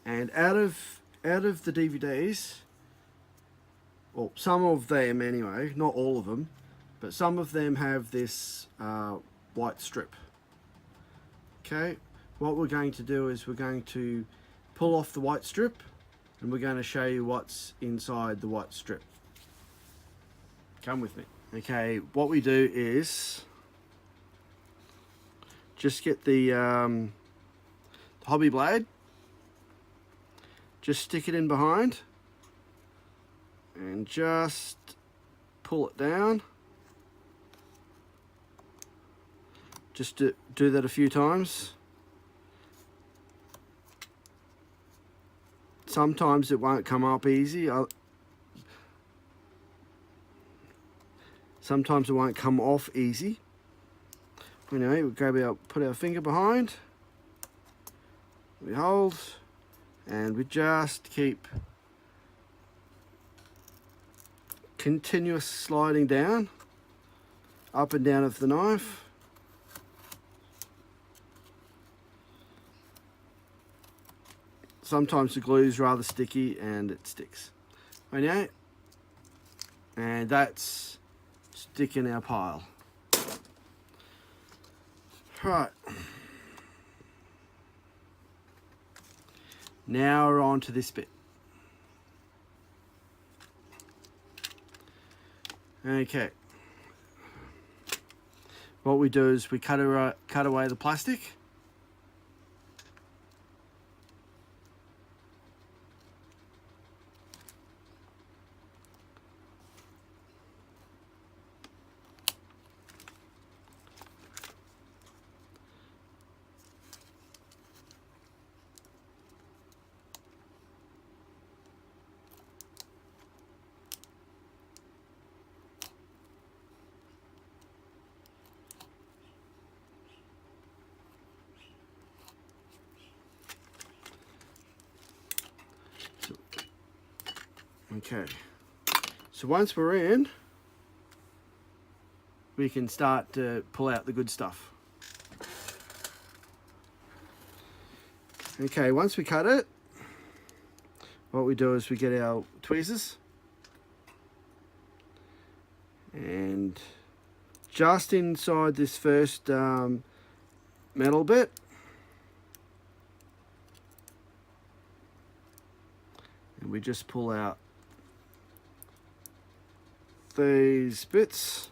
And out of the DVDs, well, some of them anyway, not all of them, but some of them have this white strip. Okay, what we're going to do is we're going to pull off the white strip, and we're going to show you what's inside the white strip. Come with me. Okay, what we do is just get the hobby blade, just stick it in behind, and just pull it down. Just do that a few times. Sometimes it won't come up easy. Sometimes it won't come off easy. Anyway, we put our finger behind, we hold, and we just keep continuous sliding down, up and down of the knife. Sometimes the glue is rather sticky and it sticks. Okay, and that's stick in our pile. Right. Now we're on to this bit. Okay. What we do is we cut away the plastic. Okay, so once we're in, we can start to pull out the good stuff. Okay, once we cut it, what we do is we get our tweezers, and just inside this first metal bit, and we just pull out these bits.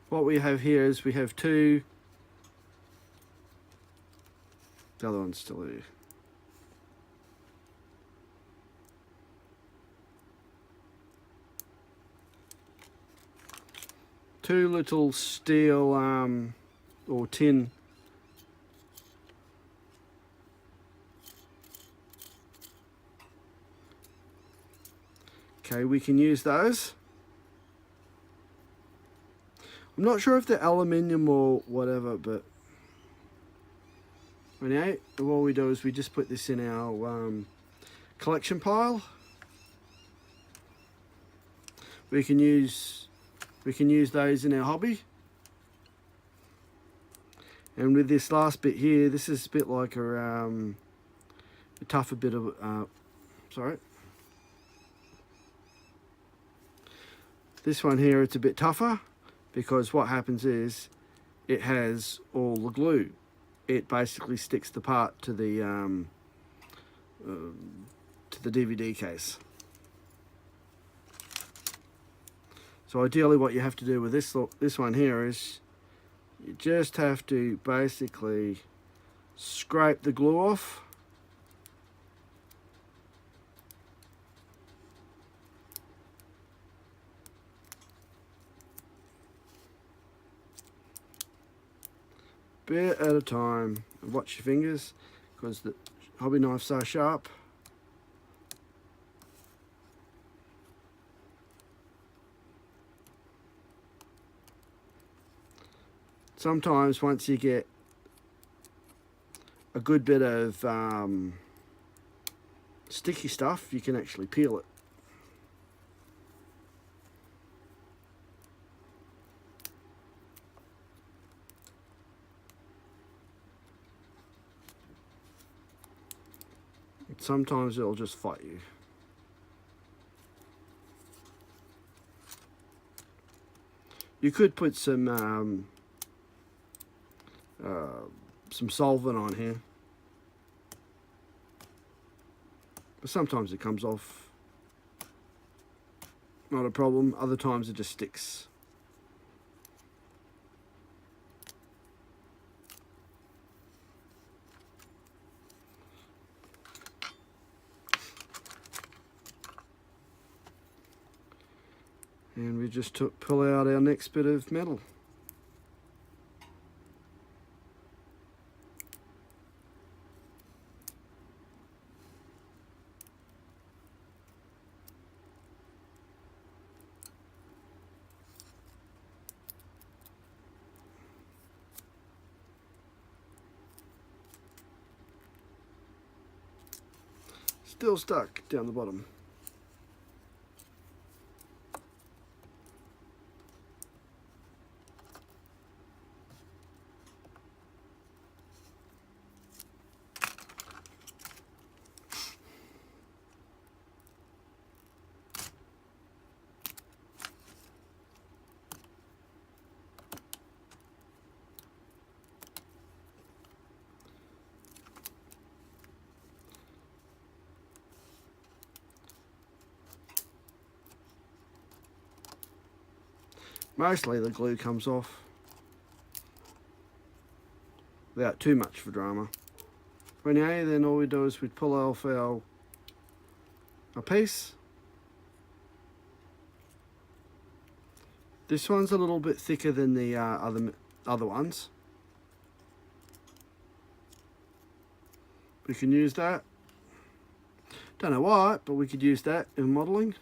What we have here is we have two, the other one's still here. Two little steel or tin okay, we can use those. I'm not sure if they're aluminium or whatever, but anyway, what we do is we just put this in our collection pile. We can use those in our hobby. And with this last bit here, this is a bit like a tougher bit of sorry. This one here, it's a bit tougher, because what happens is it has all the glue. It basically sticks the part to the DVD case. So ideally what you have to do with this one here is you just have to basically scrape the glue off. Bit at a time. Watch your fingers, because the hobby knifes are sharp. Sometimes once you get a good bit of sticky stuff, you can actually peel it. Sometimes it'll just fight you. You could put some solvent on here, but sometimes it comes off, not a problem. Other times it just sticks. And we just pull out our next bit of metal. Still stuck down the bottom. Mostly the glue comes off without too much for drama. Anyway, then all we do is we pull off our piece. This one's a little bit thicker than the other ones. We can use that. Don't know why, but we could use that in modelling.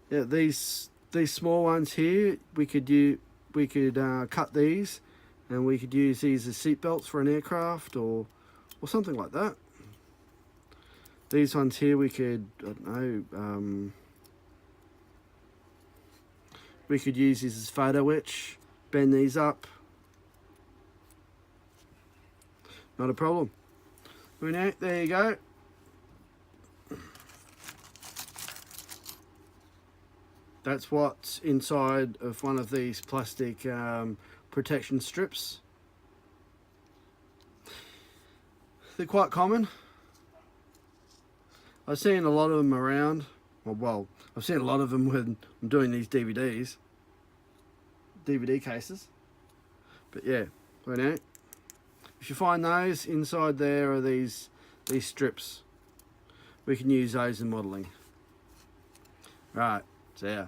Yeah, these small ones here, we could cut these, and we could use these as seat belts for an aircraft or something like that. These ones here we could, I don't know, we could use these as photo etch, bend these up. Not a problem. There you go. That's what's inside of one of these plastic protection strips. They're quite common. I've seen a lot of them around. Well, I've seen a lot of them when I'm doing these DVD cases. But yeah, if you find those, inside there are these strips. We can use those in modelling. Right. So yeah.